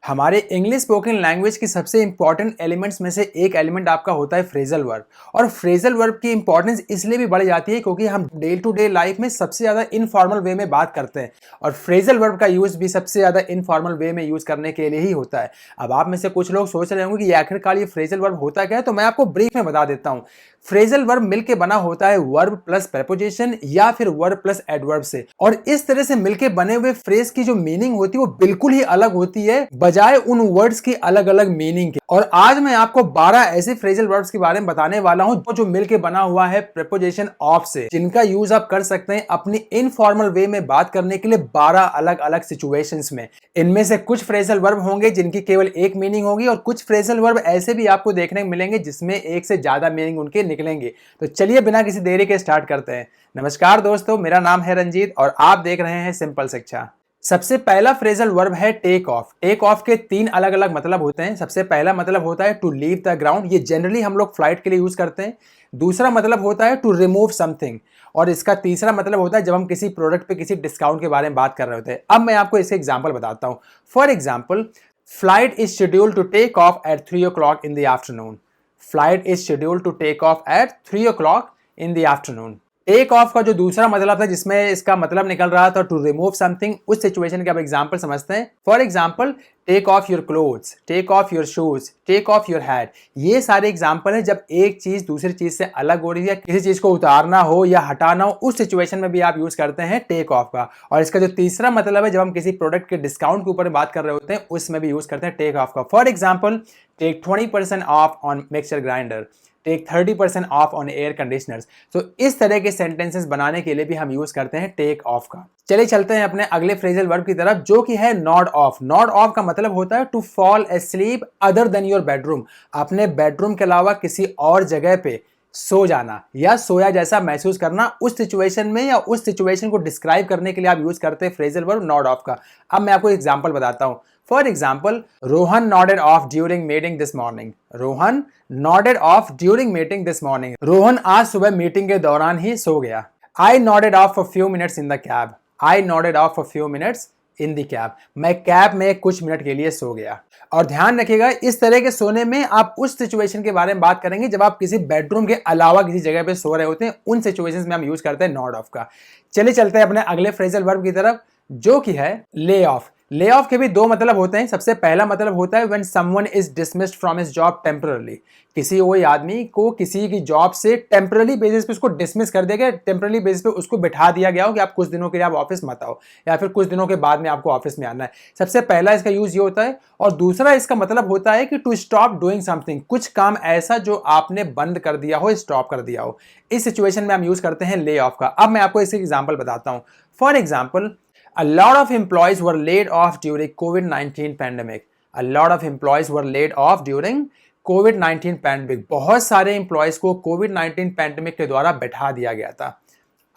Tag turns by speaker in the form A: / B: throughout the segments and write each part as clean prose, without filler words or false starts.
A: हमारे English spoken language की सबसे इंपॉर्टेंट एलिमेंट्स में से एक एलिमेंट आपका होता है फ्रेजल वर्ब। और फ्रेजल वर्ब की इंपॉर्टेंस इसलिए भी बढ़ जाती है क्योंकि हम डे टू डे लाइफ में सबसे ज़्यादा इनफॉर्मल वे में बात करते हैं और फ्रेजल वर्ब का यूज़ भी सबसे ज़्यादा इनफॉर्मल वे में यूज़ करने के लिए ही होता है। अब आप में से कुछ लोग सोच रहे होंगे कि आखिरकार ये फ्रेजल वर्ब होता क्या है, तो मैं आपको ब्रीफ में बता देता हूँ। फ्रेजल वर्ब मिलके बना होता है वर्ब प्लस प्रेपोजिशन या फिर वर्ब प्लस एडवर्ब से, और इस तरह से मिलके बने हुए फ्रेज की जो मीनिंग होती है वो बिल्कुल ही अलग होती है बजाय उन वर्ड्स की अलग अलग मीनिंग के। और आज मैं आपको 12 ऐसे फ्रेजल वर्ब्स के बारे में बताने वाला हूं जो मिलके बना हुआ है प्रेपोजिशन ऑफ से, जिनका यूज आप कर सकते हैं अपनी इनफॉर्मल वे में बात करने के लिए 12 अलग अलग सिचुएशंस में। इनमें से कुछ फ्रेजल वर्ब होंगे जिनकी केवल एक मीनिंग होगी और कुछ फ्रेजल वर्ब ऐसे भी आपको देखने को मिलेंगे जिसमें एक से ज्यादा मीनिंग उनके निकलेंगे। तो चलिए बिना किसी देरी के स्टार्ट करते हैं। नमस्कार दोस्तों, मेरा नाम है रंजीत और आप देख रहे हैं सिंपल शिक्षा। सबसे पहला फ्रेजल वर्ब है टेक ऑफ। टेक ऑफ के 3 अलग अलग मतलब होते हैं। सबसे पहला मतलब होता है टू लीव द ग्राउंड, ये जनरली हम लोग फ्लाइट के लिए यूज करते हैं। दूसरा मतलब होता है टू रिमूव समथिंग, और इसका तीसरा मतलब होता है जब हम किसी प्रोडक्ट पे किसी डिस्काउंट के बारे में बात कर रहे होते हैं। अब मैं आपको इसके एग्जाम्पल बताता हूं। For example, flight is scheduled to take off at 3 o'clock in the afternoon. Flight is scheduled to take off at 3 o'clock in the afternoon. Take off का जो दूसरा मतलब था जिसमें इसका मतलब निकल रहा था टू रिमूव समथिंग, उस सिचुएशन के आप एग्जांपल समझते हैं। For example, take off your clothes, take off your shoes, take off your hat. ये सारे एग्जांपल है जब एक चीज दूसरी चीज से अलग हो रही है, किसी चीज को उतारना हो या हटाना हो, उस सिचुएशन में भी आप यूज करते हैं टेक ऑफ का। और इसका जो तीसरा मतलब है जब हम किसी प्रोडक्ट के डिस्काउंट के ऊपर बात कर रहे होते हैं उसमें भी यूज करते हैं टेक ऑफ का। For example, take 20% off on mixture grinder, take 30% off on air conditioners. तो इस तरह के सेंटेंसेस बनाने के लिए भी हम यूज करते हैं टेक ऑफ का। चलिए चलते हैं अपने अगले फ्रेजल वर्ब की तरफ जो कि है नॉड ऑफ। नॉड ऑफ का मतलब होता है to fall asleep other than your bedroom. अपने बेडरूम के अलावा किसी और जगह पे सो जाना या सोया जैसा महसूस करना, उस सिचुएशन में या उस सिचुएशन को डिस्क्राइब करने के लिए आप यूज करते हैं फ्रेजल वर्ब नॉड ऑफ का। अब मैं आपको एग्जांपल बताता हूं। For example, Rohan nodded off during meeting this morning. Rohan nodded off during meeting this morning. Rohan आज सुबह मीटिंग के दौरान ही सो गया। I nodded off for few minutes in the cab. I nodded off for few minutes in the cab. मैं cab में कुछ मिनट के लिए सो गया। और ध्यान रखिएगा, इस तरह के सोने में आप उस सिचुएशन के बारे में बात करेंगे जब आप किसी बेडरूम के अलावा किसी जगह पे सो रहे होते हैं। उन सिचुएशंस में हम यूज करते हैं नॉड ऑफ का। चलिए चलते हैं अपने अगले फ्रेजल वर्ब की तरफ जो कि है ले ऑफ। ले ऑफ के भी 2 मतलब होते हैं। सबसे पहला मतलब होता है when someone is dismissed from his job temporary. किसी कोई आदमी को किसी की जॉब से टेम्पररी बेसिस पे उसको डिसमिस कर दिया गया, टेम्पररी बेसिस पे उसको बिठा दिया गया हो कि आप कुछ दिनों के लिए आप ऑफिस मत आओ या फिर कुछ दिनों के बाद में आपको ऑफिस में आना है। सबसे पहला इसका यूज ये होता है। और दूसरा इसका मतलब होता है कि टू स्टॉप डूइंग समथिंग, कुछ काम ऐसा जो आपने बंद कर दिया हो, स्टॉप कर दिया हो। इस सिचुएशन में हम यूज करते हैं ले ऑफ का। अब मैं आपको इसके एग्जाम्पल बताता हूं। For example, a lot of employees were laid off during COVID-19 pandemic. A lot of employees were laid off during COVID-19 pandemic. बहुत सारे employees को COVID-19 pandemic के द्वारा बैठा दिया गया था।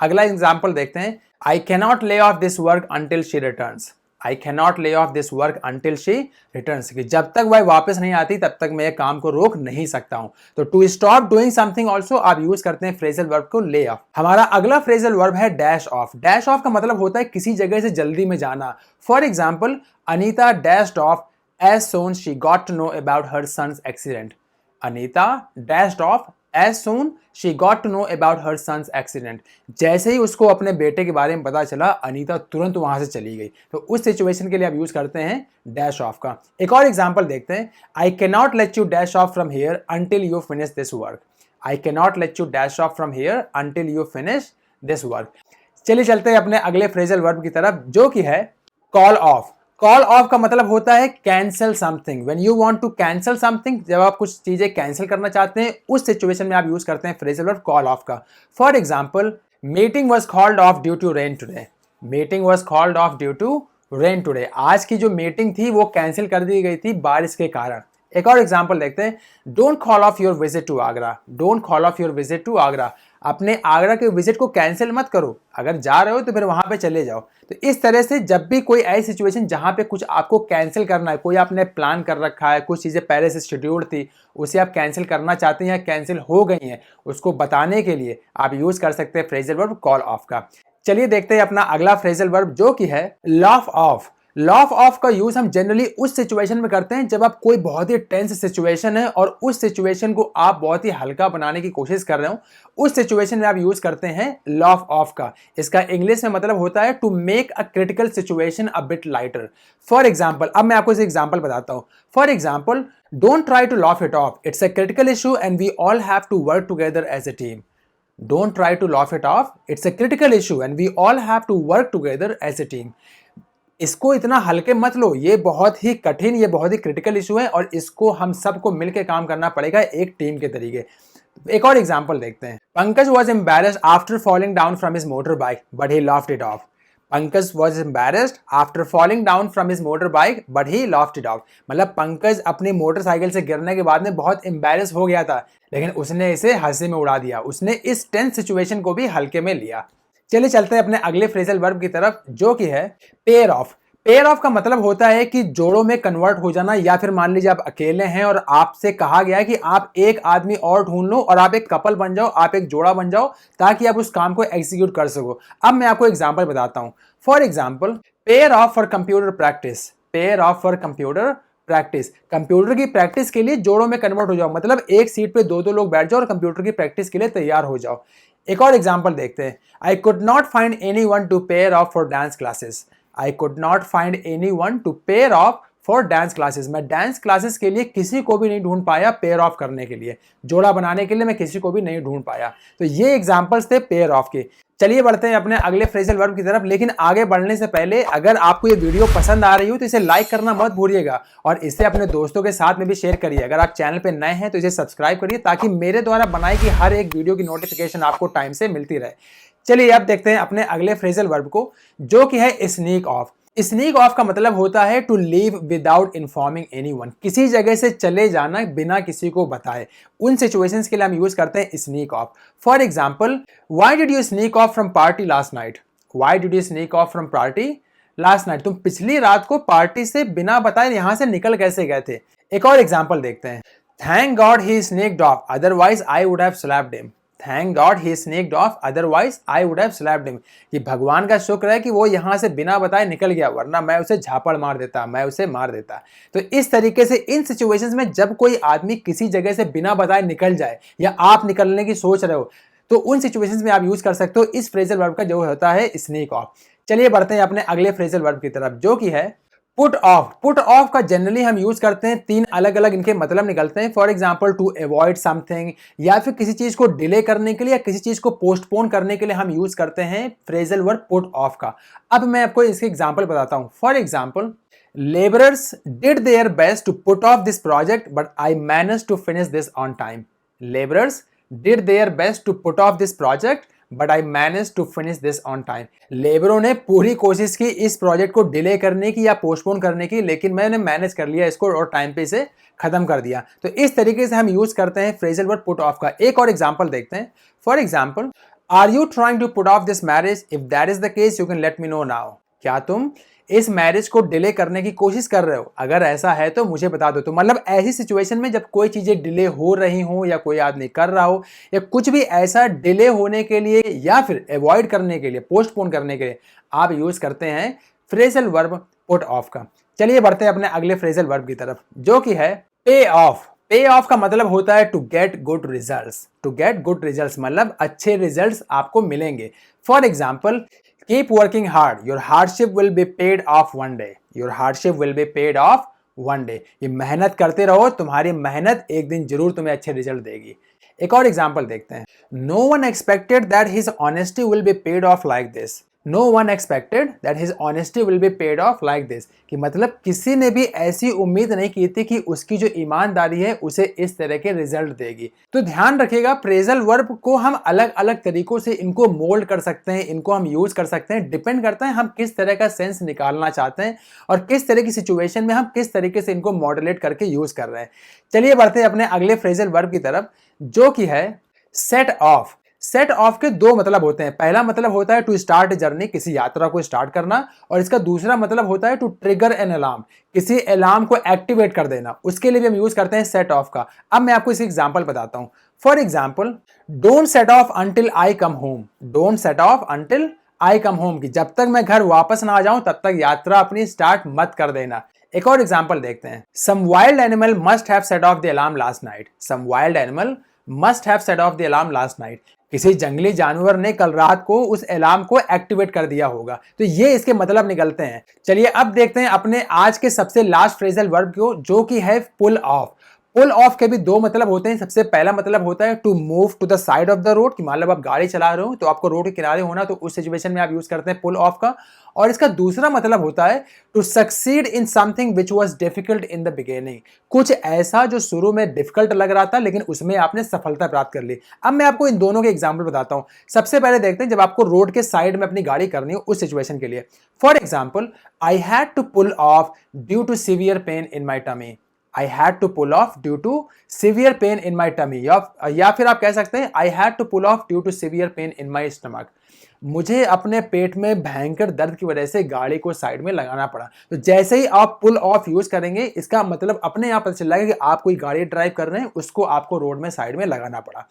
A: अगला एग्जाम्पल देखते हैं। I cannot lay off this work until she returns. I cannot lay off this work until she returns. कि जब तक वह वापस नहीं आती तब तक मैं काम को रोक नहीं सकता हूं। तो to stop doing something also आप यूज करते हैं फ्रेजल वर्ब को ले ऑफ। हमारा अगला फ्रेजल वर्ब है डैश ऑफ। डैश ऑफ का मतलब होता है किसी जगह से जल्दी में जाना। For example, Anita dashed off as soon she got to know about her son's accident. Anita dashed off as soon she got to know about her son's accident. जैसे ही उसको अपने बेटे के बारे में पता चला, अनीता तुरंत वहां से चली गई। तो उस सिचुएशन के लिए आप यूज करते हैं डैश ऑफ का। एक और एग्जांपल देखते हैं। I cannot let you dash off from here until you finish this work. I cannot let you dash off from here until you finish this work. चलिए चलते हैं अपने अगले फ्रेजल वर्ब की तरफ जो कि है कॉल ऑफ। कॉल ऑफ का मतलब होता है cancel something. When you want to cancel something, जब आप कुछ चीजें कैंसिल करना चाहते हैं, उस सिचुएशन में आप यूज करते हैं फ्रेजल वर्ब कॉल ऑफ का। For example, meeting was called off due to rain today. Meeting was called off due to rain today. आज की जो मीटिंग थी वो कैंसिल कर दी गई थी बारिश के कारण। एक और एग्जांपल देखते हैं। Don't call off your visit to Agra. Don't call off your visit to Agra. अपने आगरा के विजिट को कैंसिल मत करो, अगर जा रहे हो तो फिर वहां पे चले जाओ। तो इस तरह से जब भी कोई ऐसी सिचुएशन जहां पे कुछ आपको कैंसिल करना है, कोई आपने प्लान कर रखा है, कुछ चीजें पहले से शेड्यूल्ड थी, उसे आप कैंसिल करना चाहते हैं या कैंसिल हो गई हैं, उसको बताने के लिए आप यूज कर सकते हैं फ्रेजल वर्ब कॉल ऑफ का। चलिए देखते हैं अपना अगला फ्रेजल वर्ब जो कि है लाफ ऑफ। लॉफ ऑफ का यूज हम जनरली उस सिचुएशन में करते हैं जब आप कोई बहुत ही टेंस सिचुएशन है और उस सिचुएशन को आप बहुत ही हल्का बनाने की कोशिश कर रहे हो, उस सिचुएशन में आप यूज करते हैं लॉफ ऑफ का। इसका इंग्लिश में मतलब होता है to make a critical situation a bit lighter. For example, अब मैं आपको इस एग्जाम्पल बताता हूं। For example, don't try to laugh it off, it's a critical issue and we all have to work together as a team. Don't try to laugh it off. It's a critical issue and we all have to work together as a team. इसको इतना हल्के मत लो, ये बहुत ही कठिन, ये बहुत ही critical issue है और इसको हम सबको मिलकर काम करना पड़ेगा एक टीम के तरीके। एक और एग्जांपल देखते हैं। Pankaj was embarrassed after falling down from his motorbike, but he laughed it off. Pankaj was embarrassed after falling down from his motorbike, but he laughed it off. मतलब पंकज अपनी मोटरसाइकिल से गिरने के बाद में बहुत एम्बैरेस हो गया था, लेकिन उसने इसे हंसी में उड़ा दिया। उसने इस टेंस सिचुएशन को भी हल्के में लिया। चलिए चलते हैं अपने अगले फ्रेजल वर्ब की तरफ, जो कि है पेयर ऑफ। पेयर ऑफ का मतलब होता है कि जोड़ों में कन्वर्ट हो जाना, या फिर मान लीजिए आप अकेले हैं और आपसे कहा गया है कि आप एक आदमी और ढूंढ लो और आप एक कपल बन जाओ, आप एक जोड़ा बन जाओ ताकि आप उस काम को एग्जीक्यूट कर सको। अब मैं आपको एग्जांपल बताता हूं। For example, pair off for computer practice. Pair off for computer practice, computer की प्रैक्टिस के लिए जोड़ों में कन्वर्ट हो जाओ, मतलब एक सीट पे दो लोग बैठ जाओ और कंप्यूटर की प्रैक्टिस के लिए तैयार हो जाओ। एक और एग्जांपल देखते हैं। I could not find anyone to pair off for dance classes. I could not find anyone to pair off for dance classes. मैं डांस क्लासेस के लिए किसी को भी नहीं ढूंढ पाया पेयर ऑफ करने के लिए, जोड़ा बनाने के लिए मैं किसी को भी नहीं ढूंढ पाया। तो ये एग्जांपल्स थे पेयर ऑफ के। चलिए बढ़ते हैं अपने अगले फ्रेजल वर्ब की तरफ, लेकिन आगे बढ़ने से पहले अगर आपको ये वीडियो पसंद आ रही हो तो इसे लाइक करना मत भूलिएगा और इसे अपने दोस्तों के साथ में भी शेयर करिए। अगर आप चैनल पे नए हैं तो इसे सब्सक्राइब करिए ताकि मेरे द्वारा बनाई गई हर एक वीडियो की नोटिफिकेशन आपको टाइम से मिलती रहे। चलिए अब देखते हैं अपने अगले फ्रेजल वर्ब को, जो कि है स्नीक ऑफ। स्नीक ऑफ का मतलब होता है to leave without informing anyone, किसी जगह से चले जाना बिना किसी को बताए। उन सिचुएशंस के लिए हम यूज करते हैं sneak of. For example, why did you sneak of from party last night? Why did you sneak of from party last night? तुम पिछली रात को पार्टी से बिना बताए यहां से निकल कैसे गए थे? एक और एग्जाम्पल देखते हैं। Thank God he sneaked off, otherwise I would have slapped him. Thank God he sneaked off, otherwise I would have slapped him. कि भगवान का शुक्र है कि वो यहाँ से बिना बताए निकल गया, वरना मैं उसे झापड़ मार देता, मैं उसे मार देता। तो इस तरीके से इन सिचुएशंस में जब कोई आदमी किसी जगह से बिना बताए निकल जाए या आप निकलने की सोच रहे हो, तो उन सिचुएशंस में आप यूज कर सकते हो इस फ्रेजल वर्ब का, जो होता है स्नीक ऑफ। चलिए बढ़ते हैं अपने अगले फ्रेजल वर्ब की तरफ, जो कि है पुट ऑफ। पुट ऑफ का जनरली हम यूज करते हैं, तीन अलग अलग इनके मतलब निकलते हैं। For example, to avoid something, या फिर किसी चीज को डिले करने के लिए या किसी चीज को पोस्टपोन करने के लिए हम यूज करते हैं फ्रेजल वर्ब पुट ऑफ का। अब मैं आपको इसके एग्जांपल बताता हूं। For example, labourers did their best to put off this project but I managed to finish this on time. Labourers did their best to put off this project but I manage to finish this on time. लेबरों ने पूरी कोशिश की इस project को delay करने की या पोस्टपोन करने की, लेकिन मैंने मैनेज कर लिया इसको और टाइम पे इसे खत्म कर दिया। तो इस तरीके से हम यूज करते हैं फ्रेजल वर्ब पुट ऑफ का। एक और एग्जांपल देखते हैं। For example, are you trying to put off this marriage? If that is the case you can let me know now. क्या तुम इस मैरिज को डिले करने की कोशिश कर रहे हो? अगर ऐसा है तो मुझे बता दो। तो मतलब ऐसी सिचुएशन में जब कोई चीजें डिले हो रही हो या कोई आदमी कर रहा हो या कुछ भी ऐसा डिले होने के लिए या फिर अवॉइड करने के लिए, पोस्टपोन करने के लिए आप यूज करते हैं फ्रेजल वर्ब पुट ऑफ का। चलिए बढ़ते हैं अपने अगले फ्रेजल वर्ब की तरफ, जो कि है पे ऑफ। पे ऑफ का मतलब होता है to get good results. To get good results मतलब अच्छे रिजल्ट्स आपको मिलेंगे। For example, keep working hard, your hardship will be paid off one day. Your hardship will be paid off one day. ये मेहनत करते रहो, तुम्हारी मेहनत एक दिन जरूर तुम्हें अच्छे रिजल्ट देगी। एक और एग्जांपल देखते हैं। No one expected that his honesty will be paid off like this. No one expected that his honesty will be paid off like this. कि मतलब किसी ने भी ऐसी उम्मीद नहीं की थी कि उसकी जो ईमानदारी है उसे इस तरह के रिजल्ट देगी। तो ध्यान रखिएगा, फ्रेजल वर्ब को हम अलग अलग तरीकों से इनको मोल्ड कर सकते हैं, इनको हम यूज कर सकते हैं। डिपेंड करता है हम किस तरह का सेंस निकालना चाहते हैं और किस तरह की सिचुएशन में हम किस तरीके से इनको मॉडुलेट करके यूज कर रहे हैं। चलिए बढ़ते हैं अपने अगले फ्रेजल वर्ब की तरफ, जो कि है सेट ऑफ। सेट ऑफ के दो मतलब होते हैं। पहला मतलब होता है टू स्टार्ट जर्नी, किसी यात्रा को स्टार्ट करना, और इसका दूसरा मतलब होता है टू ट्रिगर एन अलार्म, किसी अलार्म को एक्टिवेट कर देना। उसके लिए भी हम यूज करते हैं सेट ऑफ का। अब मैं आपको इसी एग्जांपल बताता हूं। For example, don't set of until I come home. Don't set of until I come home की जब तक मैं घर वापस ना आ जाऊं तब तक यात्रा अपनी स्टार्ट मत कर देना। एक और एग्जांपल देखते हैं। Some wild animal must have set off the alarm last night. Some wild animal must have set off the alarm last night. किसी जंगली जानवर ने कल रात को उस अलार्म को एक्टिवेट कर दिया होगा। तो ये इसके मतलब निकलते हैं। चलिए अब देखते हैं अपने आज के सबसे लास्ट फ्रेजल वर्ब को, जो कि है पुल ऑफ। पुल ऑफ के भी दो मतलब होते हैं। सबसे पहला मतलब होता है to move to the side of the road, कि मान लो आप गाड़ी चला रहे हो तो आपको रोड के किनारे होना, तो उस सिचुएशन में आप यूज करते हैं पुल ऑफ का। और इसका दूसरा मतलब होता है to succeed in something which was difficult in the beginning. कुछ ऐसा जो शुरू में डिफिकल्ट लग रहा था लेकिन उसमें आपने सफलता प्राप्त कर ली। अब मैं आपको इन दोनों के एग्जाम्पल बताता हूं। सबसे पहले देखते हैं जब आपको रोड के साइड में अपनी गाड़ी करनी हो उस सिचुएशन के लिए। For example, I had to pull off due to severe pain in my tummy. I had to pull off due to severe pain in my tummy। या फिर आप कह सकते हैं I had to pull off due to severe pain in my stomach। मुझे अपने पेट में भयंकर दर्द की वजह से गाड़ी को साइड में लगाना पड़ा। तो जैसे ही आप पुल ऑफ यूज करेंगे इसका मतलब अपने आप पता चल जाएगा कि आप कोई गाड़ी ड्राइव कर रहे हैं, उसको आपको रोड में साइड में लगाना पड़ा।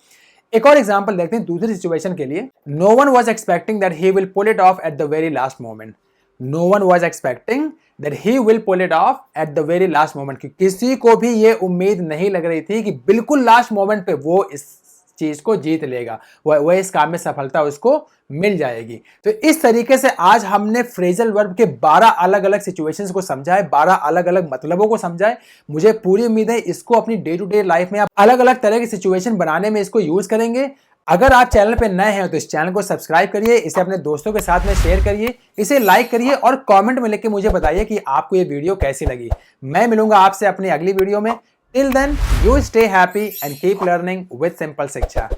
A: एक और एग्जांपल देखते हैं दूसरी सिचुएशन के लिए। No one was expecting that he will pull it off at the very last moment. No one was expecting that he will pull it off at the very last moment। कि किसी को भी ये उम्मीद नहीं लग रही थी कि बिल्कुल लास्ट मोमेंट पे वो इस चीज को जीत लेगा, वह इस काम में सफलता उसको मिल जाएगी। तो इस तरीके से आज हमने फ्रेजल वर्ब के 12 अलग अलग सिचुएशंस को समझा है, 12 अलग अलग मतलबों को समझा है। मुझे पूरी उम्मीद है इसको अपनी डे टू डे लाइफ में आप अलग अलग तरह की सिचुएशन बनाने में इसको यूज करेंगे। अगर आप चैनल पे नए हैं तो इस चैनल को सब्सक्राइब करिए, इसे अपने दोस्तों के साथ में शेयर करिए, इसे लाइक करिए और कमेंट में लिख के मुझे बताइए कि आपको ये वीडियो कैसी लगी। मैं मिलूंगा आपसे अपनी अगली वीडियो में। Till then, you stay happy and keep learning with simple शिक्षा।